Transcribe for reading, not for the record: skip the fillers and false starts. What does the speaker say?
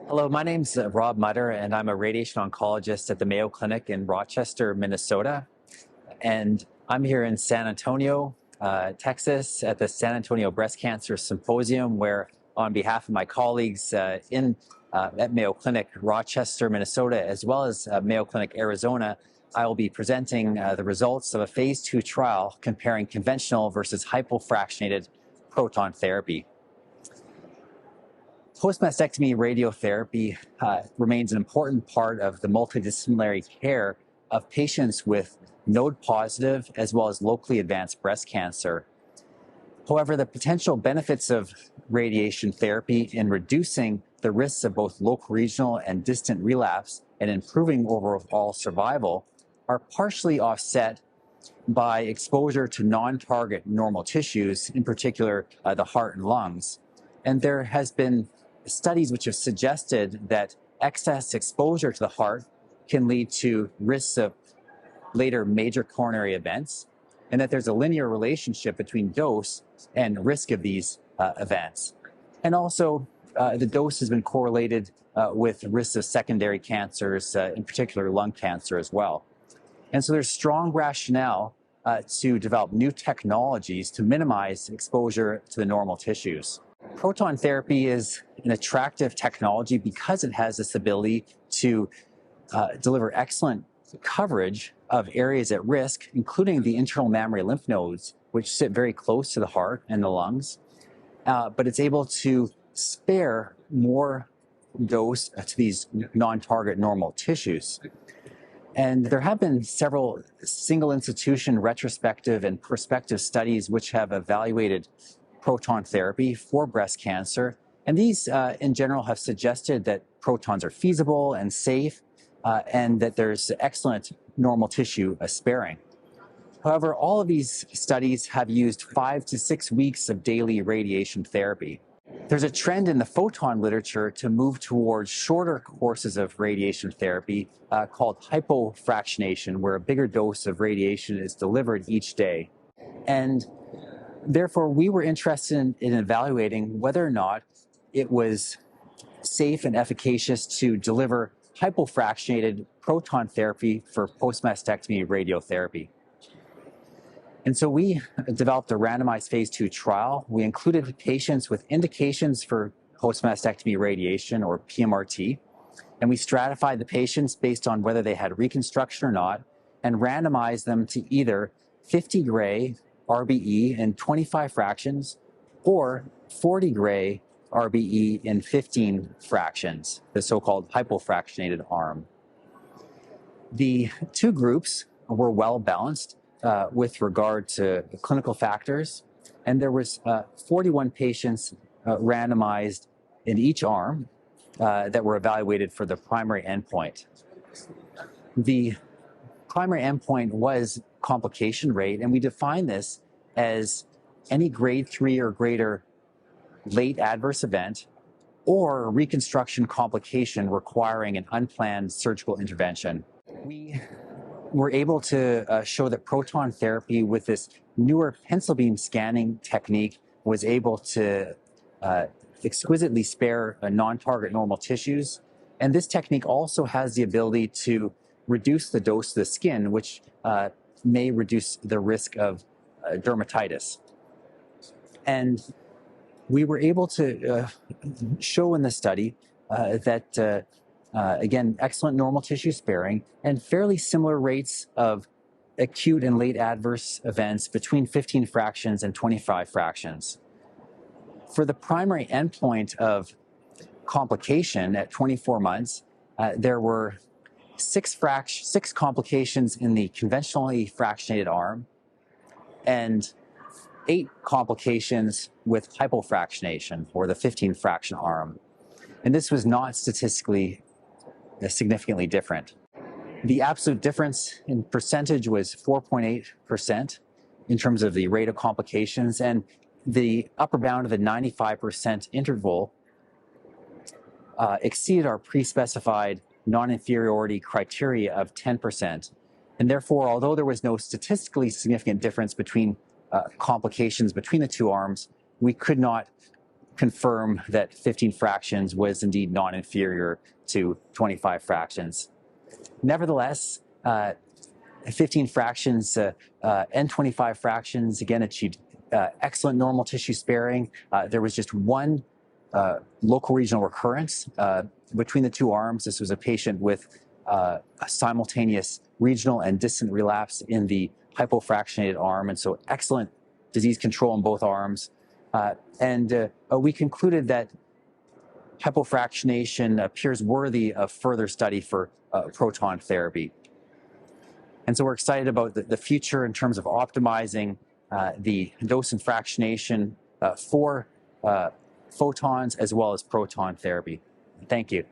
Hello, my name's Rob Mutter, and I'm a radiation oncologist at the Mayo Clinic in Rochester, Minnesota. And I'm here in San Antonio, Texas, at the San Antonio Breast Cancer Symposium, where, on behalf of my colleagues at Mayo Clinic, Rochester, Minnesota, as well as Mayo Clinic, Arizona, I will be presenting the results of a phase 2 trial comparing conventional versus hypofractionated proton therapy. Post-mastectomy radiotherapy remains an important part of the multidisciplinary care of patients with node-positive as well as locally advanced breast cancer. However, the potential benefits of radiation therapy in reducing the risks of both local, regional, and distant relapse and improving overall survival are partially offset by exposure to non-target normal tissues, in particular the heart and lungs. And there has been studies which have suggested that excess exposure to the heart can lead to risks of later major coronary events, and that there's a linear relationship between dose and risk of these events. And also, the dose has been correlated with risks of secondary cancers, in particular lung cancer as well. And so there's strong rationale to develop new technologies to minimize exposure to the normal tissues. Proton therapy is an attractive technology because it has this ability to deliver excellent coverage of areas at risk, including the internal mammary lymph nodes, which sit very close to the heart and the lungs. But it's able to spare more dose to these non-target normal tissues. And there have been several single institution retrospective and prospective studies which have evaluated proton therapy for breast cancer. And these, in general, have suggested that protons are feasible and safe, and that there's excellent normal tissue sparing. However, all of these studies have used 5 to 6 weeks of daily radiation therapy. There's a trend in the photon literature to move towards shorter courses of radiation therapy called hypofractionation, where a bigger dose of radiation is delivered each day. And therefore, we were interested in evaluating whether or not it was safe and efficacious to deliver hypofractionated proton therapy for post-mastectomy radiotherapy. And so we developed a randomized phase 2 trial. We included patients with indications for post-mastectomy radiation, or PMRT, and we stratified the patients based on whether they had reconstruction or not, and randomized them to either 50 gray RBE in 25 fractions or 40 gray RBE in 15 fractions, the so-called hypofractionated arm. The two groups were well balanced with regard to clinical factors, and there was 41 patients randomized in each arm that were evaluated for the primary endpoint. The primary endpoint was complication rate, and we define this as any grade 3 or greater late adverse event or reconstruction complication requiring an unplanned surgical intervention. We were able to show that proton therapy with this newer pencil beam scanning technique was able to exquisitely spare non-target normal tissues. And this technique also has the ability to reduce the dose of the skin, which may reduce the risk of dermatitis. And we were able to show in the study that, again, excellent normal tissue sparing and fairly similar rates of acute and late adverse events between 15 fractions and 25 fractions. For the primary endpoint of complication at 24 months, there were six complications in the conventionally fractionated arm and 8 complications with hypofractionation, or the 15 fraction arm. And this was not statistically significantly different. The absolute difference in percentage was 4.8% in terms of the rate of complications, and the upper bound of the 95% interval exceeded our pre-specified non-inferiority criteria of 10%. And therefore, although there was no statistically significant difference between complications between the two arms, we could not confirm that 15 fractions was indeed non-inferior to 25 fractions. Nevertheless, 15 fractions and 25 fractions again achieved excellent normal tissue sparing. There was just one local regional recurrence between the two arms. This was a patient with a simultaneous regional and distant relapse in the hypofractionated arm, and so excellent disease control in both arms. We concluded that hypofractionation appears worthy of further study for proton therapy. And so we're excited about the future in terms of optimizing the dose and fractionation for photons as well as proton therapy. Thank you.